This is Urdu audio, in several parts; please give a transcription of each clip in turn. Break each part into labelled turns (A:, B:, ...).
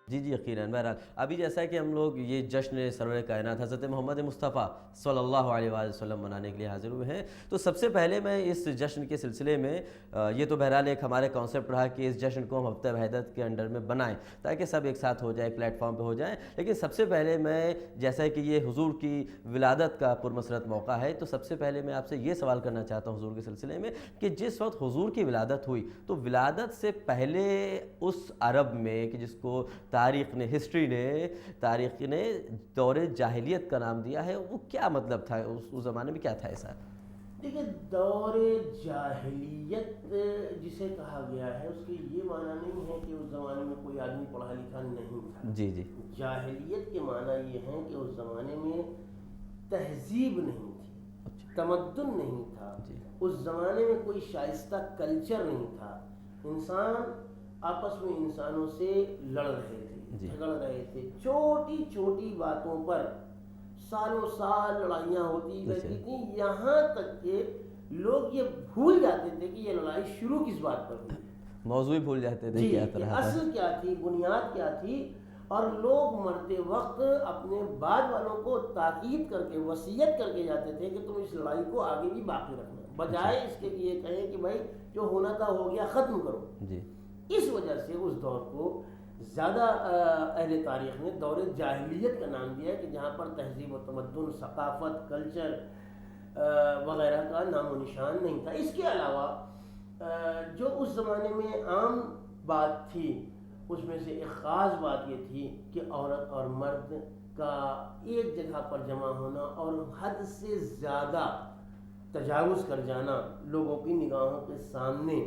A: جی جی یقیناً. بہرحال ابھی جیسا کہ ہم لوگ یہ جشن سرور کائنات حضرت محمد مصطفیٰ صلی اللہ علیہ وآلہ وسلم منانے کے لیے حاضر ہوئے ہیں، تو سب سے پہلے میں اس جشن کے سلسلے میں یہ تو بہرحال ایک ہمارے کانسیپٹ رہا کہ اس جشن کو ہم ہفتہ وحدت کے انڈر میں بنائیں تاکہ سب ایک ساتھ ہو جائے، ایک پلیٹ فارم پہ ہو جائیں. لیکن سب سے پہلے میں جیسا کہ یہ حضور کی ولادت کا پرمسرت موقع ہے، تو سب سے پہلے میں آپ سے یہ سوال کرنا چاہتا ہوں حضور کے سلسلے میں کہ جس وقت حضور کی ولادت ہوئی تو ولادت سے پہلے اس عرب میں کہ جس کو تاریخ نے دور جاہلیت کا نام دیا ہے، وہ کیا مطلب تھا؟ اس زمانے میں کیا تھا ایسا؟
B: دیکھیں، دور جاہلیت جسے کہا گیا ہے اس کے یہ معنی نہیں ہے کہ اس زمانے میں کوئی آدمی پڑھا لکھا نہیں تھا.
A: جی جی.
B: جاہلیت کے معنی یہ ہے کہ اس زمانے میں تہذیب نہیں تھی، تمدن نہیں تھا، اس زمانے میں کوئی شائستہ کلچر نہیں تھا. انسان آپس میں انسانوں سے لڑ رہے تھے، جھگڑ رہے تھے، چھوٹی چھوٹی باتوں پر سالوں سال لڑائیاں ہوتی رہتی تھیں، یہاں تک کہ لوگ یہ بھول جاتے تھے کہ یہ لڑائی شروع کس بات پر ہوئی،
A: موضوع بھول جاتے تھے کیا طرح
B: اصل کیا تھی، بنیاد کیا تھی. اور لوگ مرتے وقت اپنے بعد والوں کو تاکید کر کے وصیت کر کے جاتے تھے کہ تم اس لڑائی کو آگے بھی باقی رکھنا، بجائے اس کے لیے کہیں کہ بھائی جو ہونا تھا ہو گیا، ختم کرو. اس وجہ سے اس دور کو زیادہ اہل تاریخ نے دور جاہلیت کا نام دیا ہے کہ جہاں پر تہذیب و تمدن، ثقافت، کلچر وغیرہ کا نام و نشان نہیں تھا. اس کے علاوہ جو اس زمانے میں عام بات تھی اس میں سے ایک خاص بات یہ تھی کہ عورت اور مرد کا ایک جگہ پر جمع ہونا اور حد سے زیادہ تجاوز کر جانا لوگوں کی نگاہوں کے سامنے،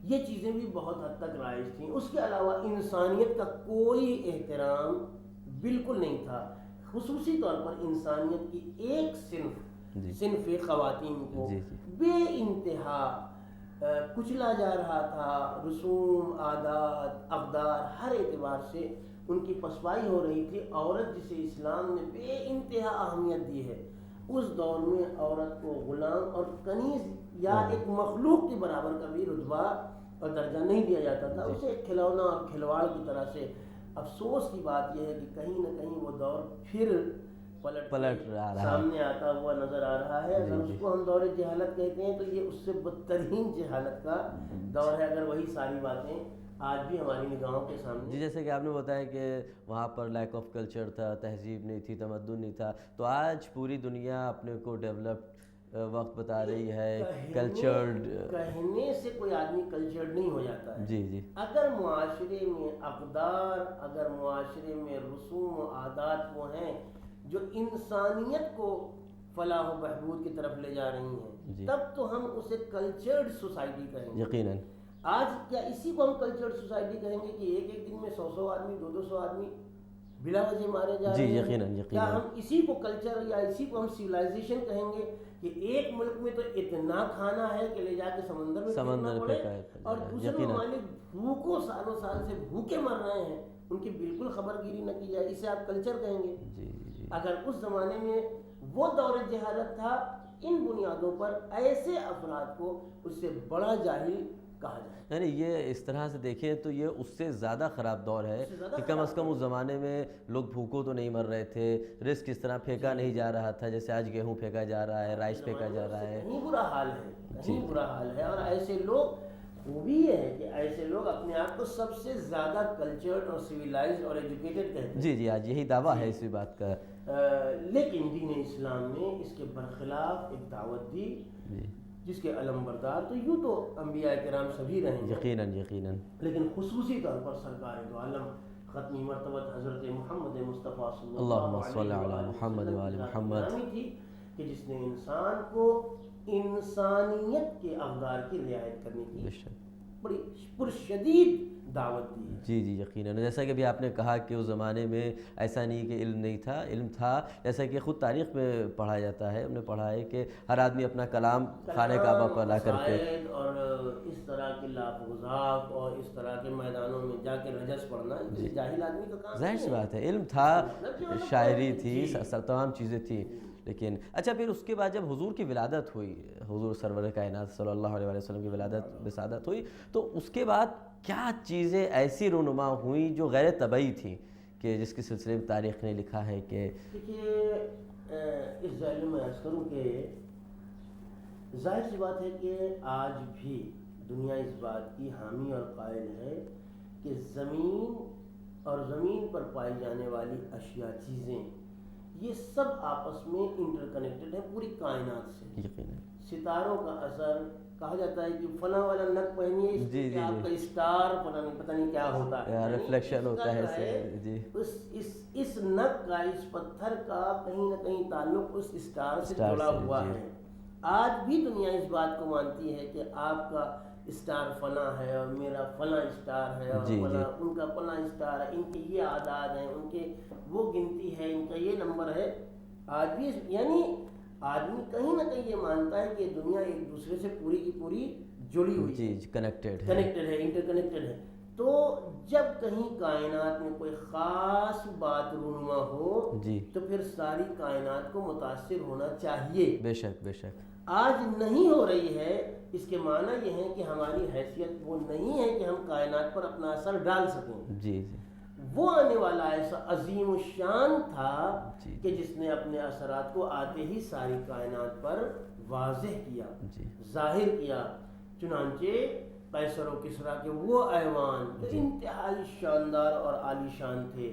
B: یہ چیزیں بھی بہت حد تک رائج تھیں. اس کے علاوہ انسانیت کا کوئی احترام بالکل نہیں تھا. خصوصی طور پر انسانیت کی ایک صنف خواتین کو بے انتہا کچلا جا رہا تھا. رسوم، عادات، اقدار ہر اعتبار سے ان کی پسپائی ہو رہی تھی. عورت جسے اسلام نے بے انتہا اہمیت دی ہے، اس دور میں عورت کو غلام اور کنیز یا ایک مخلوق کے برابر کا بھی رتبہ اور درجہ نہیں دیا جاتا تھا. اسے ایک کھلونا اور کھلواڑ کی طرح سے. افسوس کی بات یہ ہے کہ کہیں نہ کہیں وہ دور پھر پلٹ سامنے آتا ہوا نظر آ رہا ہے. اگر اس کو ہم دور جہالت کہتے ہیں تو یہ اس سے بدترین جہالت کا دور ہے، اگر وہی ساری باتیں آج بھی ہماری نگاہوں کے سامنے.
A: جی جیسے کہ آپ نے بتایا کہ وہاں پر لیک آف کلچر تھا، تہذیب نہیں تھی، تمدن نہیں تھا، تو آج پوری دنیا اپنے کو ڈیولپڈ وقت بتا رہی ہے، کلچرڈ.
B: کہنے سے کوئی آدمی کلچرڈ نہیں ہو جاتا ہے.
A: جی جی.
B: اگر معاشرے میں اقدار، اگر معاشرے میں رسوم و عادات وہ ہیں جو انسانیت کو فلاح و بہبود کی طرف لے جا رہی ہیں، تب تو ہم اسے کلچرڈ سوسائٹی کہیں گے.
A: یقیناً.
B: آج کیا اسی کو ہم کلچرڈ سوسائٹی کہیں گے کہ ایک ایک دن میں 100 آدمی، 200 آدمی بلا وجہ مارے جا رہے ہیں؟
A: یقیناً.
B: کیا ہم اسی کو کلچر یا اسی کو ہم سویلائزیشن کہیں گے کہ ایک ملک میں تو اتنا کھانا ہے کہ لے جا کے سمندر میں پھینکنا پڑے، اور دوسرے ممالک بھوکوں سالوں سال سے بھوکے مر رہے ہیں، ان کی بالکل خبر گیری نہ کی جائے، اسے آپ کلچر کہیں گے؟ اگر اس زمانے میں وہ دور جہالت تھا، ان بنیادوں پر ایسے افراد کو اس سے بڑا جاہل کہا جائے.
A: یعنی یہ اس طرح سے دیکھیں تو یہ اس سے زیادہ خراب دور ہے کہ کم از کم اس زمانے میں لوگ بھوکوں تو نہیں مر رہے تھے، رزق اس طرح پھینکا نہیں جا رہا تھا جیسے آج گیہوں پھینکا جا رہا ہے، رائس پھینکا جا رہا ہے.
B: کہیں برا حال ہے، کہیں برا حال ہے. اور ایسے لوگ، وہ بھی یہ ہے کہ ایسے لوگ اپنے آپ کو سب سے زیادہ کلچرڈ اور سویلائزڈ اور ایجوکیٹڈ کہتے ہیں.
A: جی آج یہی دعویٰ ہے اسی بات کا.
B: لیکن دین اسلام نے اس کے برخلاف ایک دعوت دی جس کے علم بردار تو یوں تو انبیاء کرام سبھی رہے ہیں،
A: یقیناً،
B: لیکن خصوصی طور پر سرکار دو عالم ختمی مرتبہ حضرت محمد مصطفیٰ صلی اللہ علیہ وسلم تھی کہ جس نے انسان کو انسانیت کے اقدار کی رعایت کرنے کی بڑی پرشدید دعوت دی.
A: جی یقیناً. جیسا کہ بھی آپ نے کہا کہ اس زمانے میں ایسا نہیں کہ علم نہیں تھا، علم تھا. جیسا کہ خود تاریخ میں پڑھا جاتا ہے، ہم نے پڑھا ہے کہ ہر آدمی اپنا کلام خانہ کعبہ پر لا کر کے
B: اور اس طرح کے لاف و گزاف اور اس طرح کے میدانوں میں جا کے رجس پڑھنا جاہل آدمی کا کام.
A: ظاہر سی بات ہے، علم تھا، شاعری تھی، تمام چیزیں تھیں، لیکن اچھا پھر اس کے بعد جب حضور کی ولادت ہوئی، حضور سرور کائنات صلی اللہ علیہ وسلم کی وسادت ہوئی، تو اس کے بعد کیا چیزیں ایسی رونما ہوئیں جو غیر طبعی تھیں کہ جس کے سلسلے میں تاریخ نے لکھا ہے کہ
B: دیکھیے اس ذیل میں عرض کروں کہ ظاہر سی بات ہے کہ آج بھی دنیا اس بات کی حامی اور قائل ہے کہ زمین اور زمین پر پائی جانے والی اشیاء، چیزیں، یہ سب آپس میں انٹر کنیکٹڈ ہے پوری کائنات سے.
A: یقیناً
B: ستاروں کا اثر، کہا جاتا ہے کہ فلاں والا نگ پہنیے اس
A: جی
B: پہ کہ آپ کا اسٹار پتہ نہیں کیا ہوتا ہے،
A: ریفلیکشن
B: اس کا
A: ہوتا ہے
B: جو
A: سے جی
B: اس نگ کا، اس پتھر کا کہیں نہ کہیں تعلق اس اسٹار سے جڑا ہوا ہے. آج بھی دنیا اس بات کو مانتی ہے کہ آپ کا اسٹار فلاں ہے اور میرا فلاں اسٹار ہے اور فلاں ان کا فلاں اسٹار ہے، ان کے یہ اعداد ہیں، ان کے وہ گنتی ہے، ان کا یہ نمبر ہے. آج بھی یعنی آدمی کہیں نہ کہیں یہ مانتا ہے کہ دنیا ایک دوسرے سے پوری کی پوری جڑی ہوئی
A: جی کنیکٹڈ
B: ہے، انٹر کنیکٹڈ ہے. تو جب کہیں کائنات میں کوئی خاص بات رونما ہو
A: جی
B: تو پھر ساری کائنات کو متاثر ہونا چاہیے.
A: بے شک بے شک.
B: آج نہیں ہو رہی ہے، اس کے معنی یہ ہے کہ ہماری حیثیت وہ نہیں ہے کہ ہم کائنات پر اپنا اثر ڈال سکیں.
A: جی جی
B: وہ آنے والا ایسا عظیم الشان تھا
A: جی
B: کہ جس نے اپنے اثرات کو آتے ہی ساری کائنات پر واضح کیا،
A: جی
B: ظاہر کیا. چنانچہ قیصر و کسریٰ کے وہ ایوان جو انتہائی شاندار اور عالی شان تھے،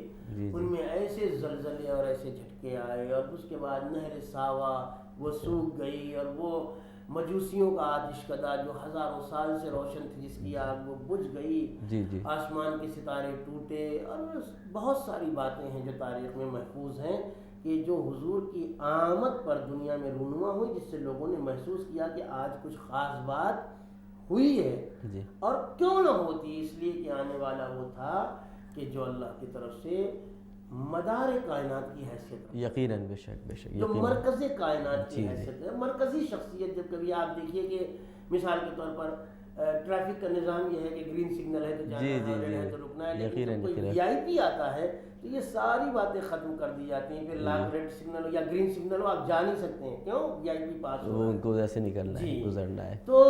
B: ان میں ایسے زلزلے اور ایسے جھٹکے آئے، اور اس کے بعد نہر ساوا وہ سوکھ گئی، اور وہ مجوسیوں کا آتش کدہ جو ہزاروں سال سے روشن تھی، جس کی آگ وہ بجھ گئی.
A: جی جی
B: آسمان کے ستارے ٹوٹے، اور بہت ساری باتیں ہیں جو تاریخ میں محفوظ ہیں کہ جو حضور کی آمد پر دنیا میں رونما ہوئی، جس سے لوگوں نے محسوس کیا کہ آج کچھ خاص بات ہوئی ہے.
A: جی
B: اور کیوں نہ ہوتی، اس لیے کہ آنے والا وہ تھا کہ جو اللہ کی طرف سے مدار کائنات کی حیثیت،
A: یقیناً بے شک بے شک،
B: جو مرکز کائنات کی حیثیت ہے، مرکزی شخصیت. جب کبھی آپ دیکھیے کہ مثال کے طور پر ٹریفک کا نظام یہ ہے کہ گرین سگنل ہے تو جانا ہے، ریڈ ہے تو رکنا ہے، لیکن جب کوئی وی آئی پی آتا ہے تو یہ ساری باتیں ختم کر دی جاتی ہیں. پھر لاکھ ریڈ سگنل ہو یا گرین سگنل ہو، آپ جا نہیں سکتے ہیں. کیوں؟ وی آئی پی پاس ہو،
A: ان کو ایسے نکلنا ہے، گزرنا ہے.
B: تو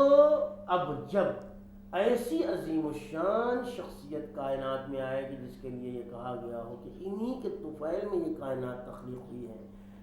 B: اب جب ایسی عظیم الشان شخصیت کائنات میں آئے کہ جس کے لیے یہ کہا گیا ہو کہ انہی کے طفیل میں یہ کائنات تخلیق ہوئی ہے،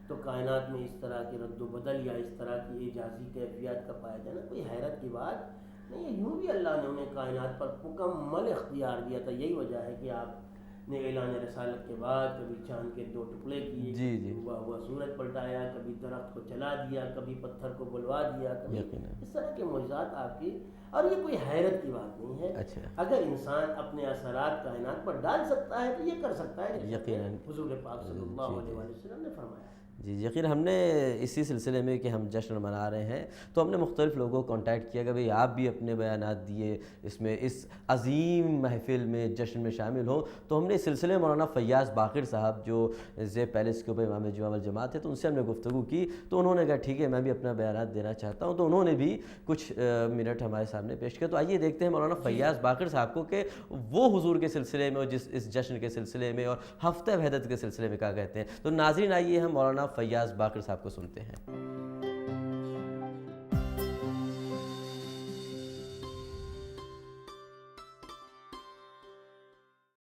B: تو کائنات میں اس طرح کے رد و بدل یا اس طرح کی اعجازی کیفیات کا پایا جانا کوئی حیرت کی بات نہیں. یوں بھی اللہ نے انہیں کائنات پر مکمل اختیار دیا تھا. یہی وجہ ہے کہ آپ نے اعلان رسالت کے بعد کبھی چاند کے 2 ٹکڑے کیے،
A: جی
B: ہوا سورج پلٹایا، کبھی درخت کو چلا دیا، کبھی پتھر کو بلوا دیا، کبھی اس طرح کے معجزات آپ کی. اور یہ کوئی حیرت کی بات نہیں ہے.
A: اچھا،
B: اگر انسان اپنے اثرات کائنات پر ڈال سکتا ہے تو یہ کر سکتا ہے،
A: یقیناً
B: حضور پاک صلی اللہ علیہ وسلم نے فرمایا.
A: جی یقین ہم نے اسی سلسلے میں کہ ہم جشن منا رہے ہیں تو ہم نے مختلف لوگوں کو کانٹیکٹ کیا کہ بھئی آپ بھی اپنے بیانات دیے اس میں، اس عظیم محفل میں، جشن میں شامل ہوں. تو ہم نے اس سلسلے میں مولانا فیاض باقر صاحب جو زیب پیلس کے اوپر امام جمعہ والجماعت ہے، تو ان سے ہم نے گفتگو کی. تو انہوں نے کہا ٹھیک ہے میں بھی اپنا بیانات دینا چاہتا ہوں. تو انہوں نے بھی کچھ منٹ ہمارے سامنے پیش کیا. تو آئیے دیکھتے ہیں مولانا فیاض باقر صاحب کو کہ وہ حضور کے سلسلے میں اور اس جشن کے سلسلے میں اور ہفتہ وحدت کے سلسلے میں کیا کہتے ہیں. تو ناظرین آئیے ہم مولانا فیاض باقر صاحب کو سنتے ہیں.